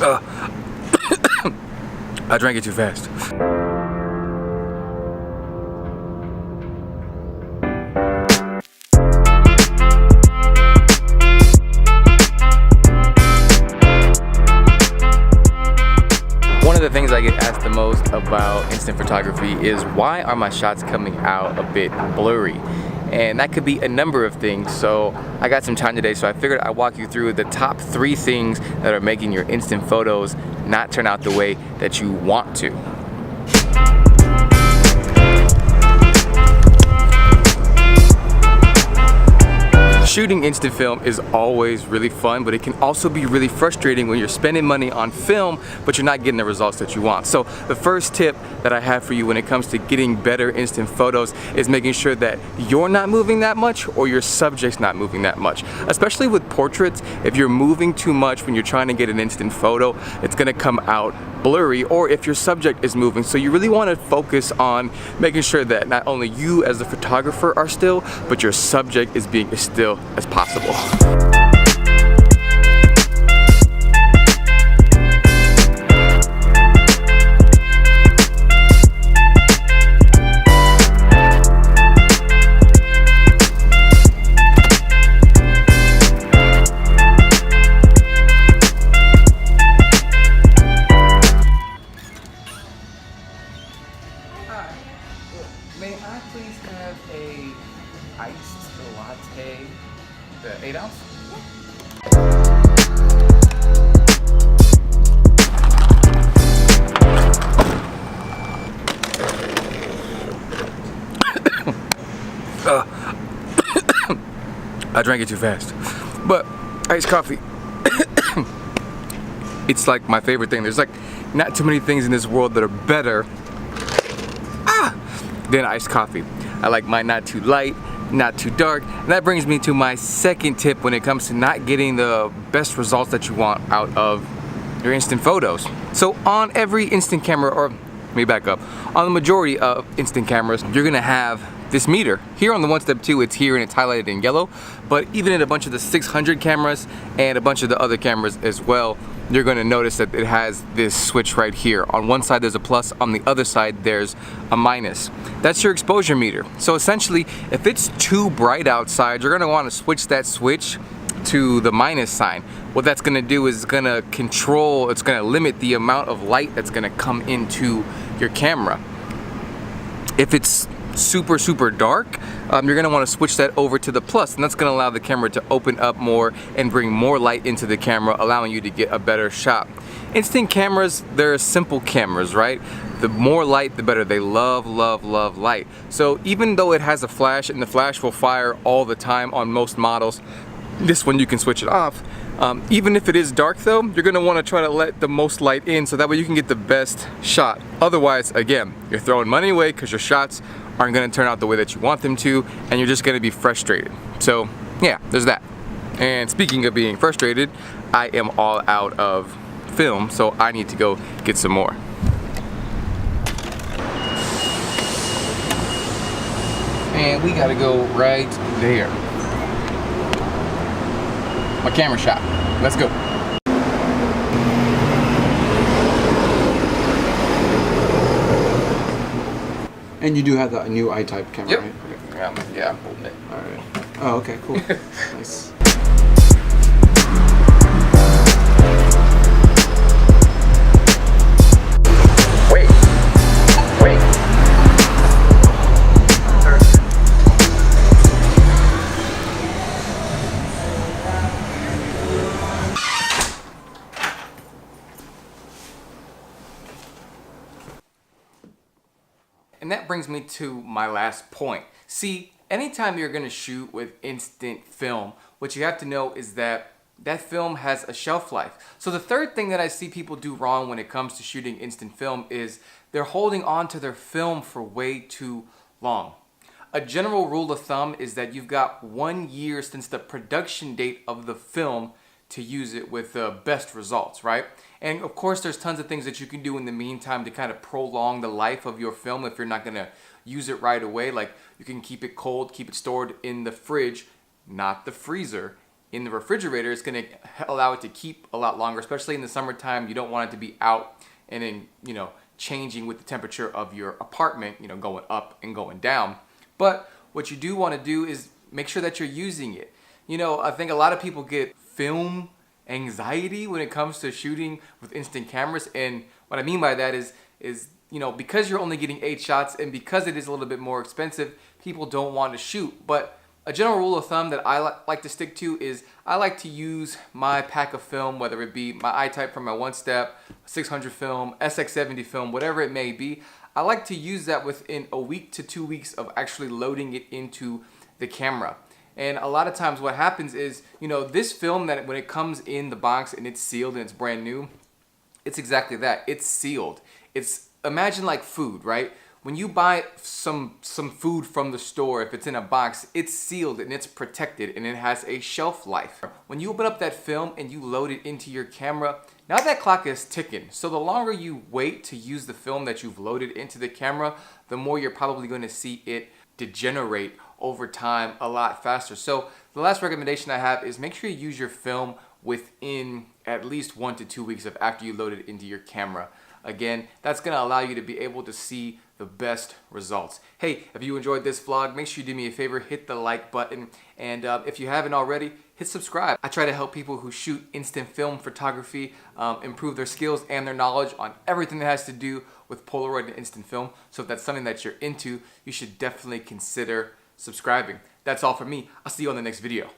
I drank it too fast. One of the things I get asked the most about instant photography is why are my shots coming out a bit blurry? And that could be a number of things, so I got some time today, so I figured I'd walk you through the top 3 things that are making your instant photos not turn out the way that you want to. Shooting instant film is always really fun, but it can also be really frustrating when you're spending money on film, but you're not getting the results that you want. So the first tip that I have for you when it comes to getting better instant photos is making sure that you're not moving that much or your subject's not moving that much. Especially with portraits, if you're moving too much when you're trying to get an instant photo, it's gonna come out blurry, or if your subject is moving. So you really want to focus on making sure that not only you as the photographer are still, but your subject is being as still as possible. May I please have a iced latte, the 8 ounce? I drank it too fast. But iced coffee, it's like my favorite thing. There's like not too many things in this world that are better than iced coffee. I like mine not too light, not too dark, and that brings me to my second tip when it comes to not getting the best results that you want out of your instant photos. So on every instant camera, or let me back up, on the majority of instant cameras, you're gonna have this meter. Here on the 1step2, it's here and it's highlighted in yellow, but even in a bunch of the 600 cameras and a bunch of the other cameras as well, you're going to notice that it has this switch right here. On one side there's a plus, on the other side there's a minus. That's your exposure meter. So essentially, if it's too bright outside, you're going to want to switch that switch to the minus sign. What that's going to do is it's going to control, it's going to limit the amount of light that's going to come into your camera. If it's super dark, you're going to want to switch that over to the plus, and that's going to allow the camera to open up more and bring more light into the camera, allowing you to get a better shot. Instant cameras, they're simple cameras, right? The more light, the better. They love light. So even though it has a flash, and the flash will fire all the time on most models, this one you can switch it off. Even if it is dark though, you're going to want to try to let the most light in so that way you can get the best shot. Otherwise, again, you're throwing money away because your shots aren't going to turn out the way that you want them to, and you're just going to be frustrated. So yeah, there's that. And speaking of being frustrated, I am all out of film, so I need to go get some more. And we gotta go right there. My camera shot. Let's go. And you do have the new I-type camera, Yep. right? Okay. Yeah, I'm holding it. All right. Oh, okay, cool. Nice. Wait. And that brings me to my last point. See, anytime you're gonna shoot with instant film, what you have to know is that that film has a shelf life. So the third thing that I see people do wrong when it comes to shooting instant film is they're holding on to their film for way too long. A general rule of thumb is that you've got 1 year since the production date of the film to use it with the best results, right? And of course, there's tons of things that you can do in the meantime to kind of prolong the life of your film if you're not gonna use it right away. Like you can keep it cold, keep it stored in the fridge, not the freezer, in the refrigerator, it's going to allow it to keep a lot longer, especially in the summertime. You don't want it to be out and then, you know, changing with the temperature of your apartment, you know, going up and going down. But what you do want to do is make sure that you're using it. You know, I think a lot of people get film anxiety when it comes to shooting with instant cameras, and what I mean by that is you know, because you're only getting 8 shots and because it is a little bit more expensive, people don't want to shoot. But a general rule of thumb that I like to stick to is I like to use my pack of film, whether it be my I-type from my One Step, 600 film, SX70 film, whatever it may be. I like to use that within a week to 2 weeks of actually loading it into the camera. And a lot of times what happens is, you know, this film, that when it comes in the box and it's sealed and it's brand new, it's exactly that. It's sealed. It's, imagine like food, right? When you buy some food from the store, if it's in a box, it's sealed and it's protected and it has a shelf life. When you open up that film and you load it into your camera, now that clock is ticking. So the longer you wait to use the film that you've loaded into the camera, the more you're probably going to see it degenerate over time a lot faster. So the last recommendation I have is make sure you use your film within at least 1 to 2 weeks of after you load it into your camera. Again, that's going to allow you to be able to see the best results. Hey, if you enjoyed this vlog, make sure you do me a favor, hit the like button, and if you haven't already, hit subscribe. I try to help people who shoot instant film photography improve their skills and their knowledge on everything that has to do with Polaroid and instant film. So if that's something that you're into, you should definitely consider subscribing. That's all for me. I'll see you on the next video.